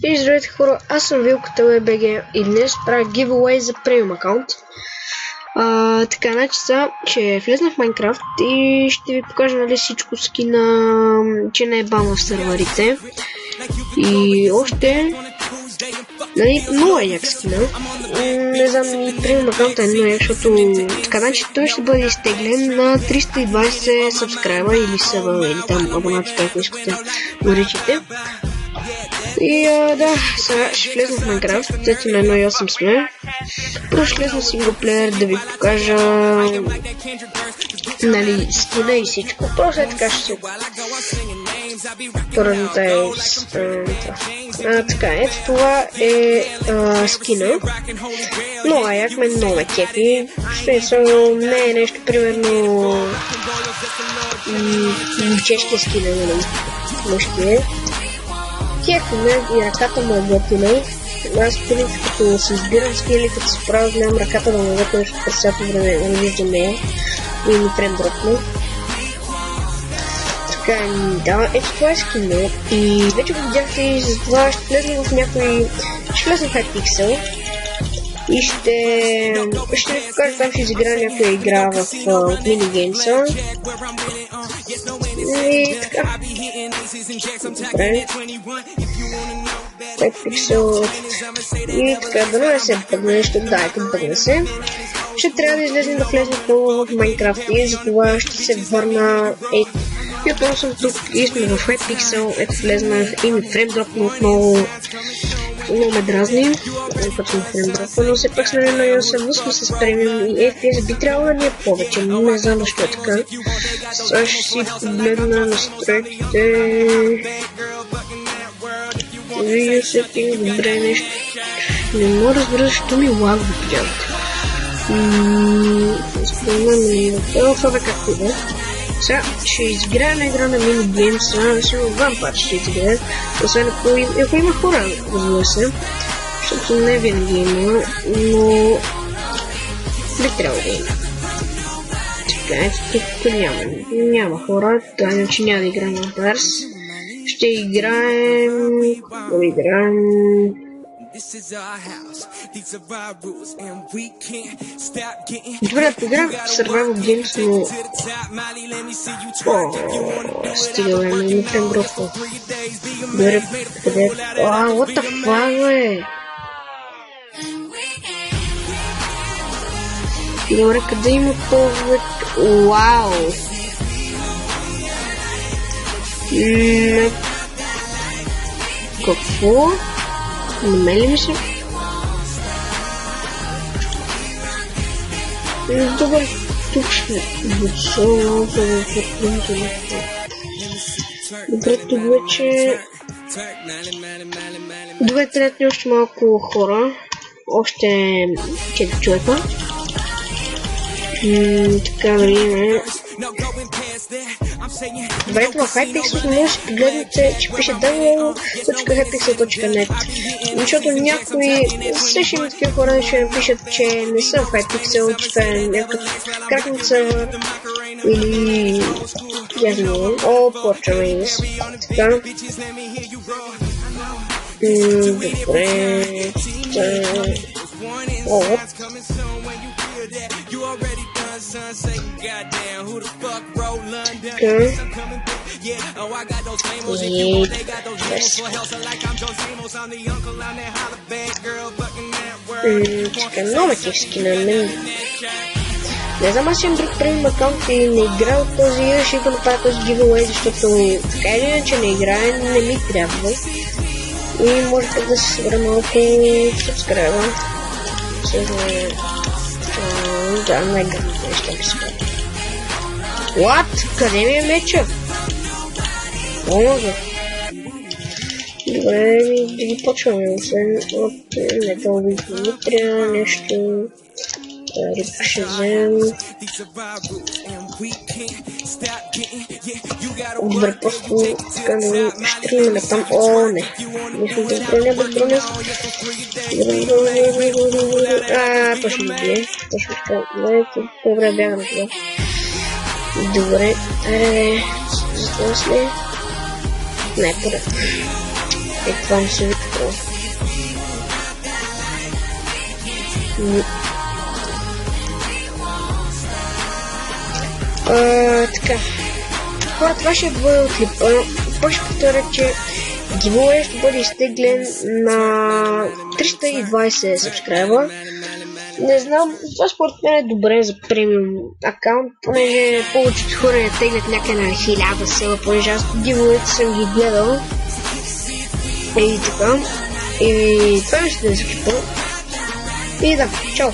И здравейте хора, аз съм Вилката БГ и днес правя giveaway за премиум акаунт. Така, значи сега ще влезна в Майнкрафт и ще ви покажа, нали, всичко скина, че не е бан в серверите. И още, нали, много е як скина. Не знам, и премиум акаунта е много як, защото така, значи той ще бъде изтеглен на 320 сабскрайба или съба, или там абонати, ако искате наричате. И да, сега ще влезна в Майнкрафт, взети на 1.8 сме. Първо ще влезна в синглплеер да ви покажа, нали, скина и всичко. Просто е така ще се първата е така, ето това е скина. Много як, мен много ме кефи. Смисъл, не е нещо, примерно чешкия скина, нали, мъжкия. Кефиме и ръката му е готина. Аз принцип като се избирам скили, като се правя, гледам ръката да му готина, защото през цялото време не виждам нея и ми френдропна. Така, да, ето това е скина и вече го видяхте и затова ще влезна в някой... ще влезна в Hypixel и ще ви покажа, там ще изиграя някоя игра в минигеймса. И така. Добре. Hypixel. И така, да не се бъгне нещо, дайте бъгне се. Ще трябва да излезем да влезем отново в Майнкрафт и затова ще се върна. И отново съм тук и сме в Hypixel. Ето влезнах и ми фреймдропна отново. Много ме дразни, като ми фреймдропна, но все пак сме на 8, сме с премиум и FPS би трябвало да ни е повече, но не знам защо е така. Сега ще си погледна настройките. Видео сетинг, добре нещо. Не мога да разбера защо ми лагва, приятелите. Спомням ли, това както и да. Сега ще изиграя на игра на минигеймса, сигурно два пъти ще изиграя, освен ако има хора, разбира се, защото не винаги има, но би трябвало да има. Така, ето тук няма хора, това иначе няма да играем на Барс. Ще играем... Добре, играм в Survival Games, но... стига, бе, не ми фреймдропва. Добре, къде... what the fuck, бе? Добре, къде има повече... Вау! Какво? Намели ми се? Добре, тук ще добре, тук вече... Добре, трябват ни още малко хора. Още 4 човека. Така да видим. Добре, това Hypixel може да си погледнете, че пише www.hypixel.net, защото някои същите такива хора ще напишат, че не са в Hypixel, че това е някакъв кракнат сервер или... я знам, почваме и така. Добре... Така, много ме кефски на мен. Не знам, аз имам друг премиум акаунт и не играя от този и реших да направя този giveaway, защото така или иначе не играя, не ми трябва. И може да се събера малко сабскрайба. Да, най-гърното неща ми се прави. What? Къде ми е меча? Помога. Добре, да ги почваме, освен от металови Димитрия, нещо... Рибка ще вземем. Добре, просто така да ще тръгнем там. О, не. Мисля да броня, да броня. Точно ми бие. Точно така. Добре, бягам на това. Добре, айде, затова сме. Не, първо. Е, това ми се вика. Pro. Така. Това ще бъде от клипа. Пак ще повторя, че giveaway ще бъде изтеглен на 320 сабскрайба. Не знам, това според мен е добре за премиум акаунт, понеже повечето хора я теглят някъде на 1000 села, понеже аз giveaway съм ги гледал. И така. И това мисля да е за клипа. И да, чао!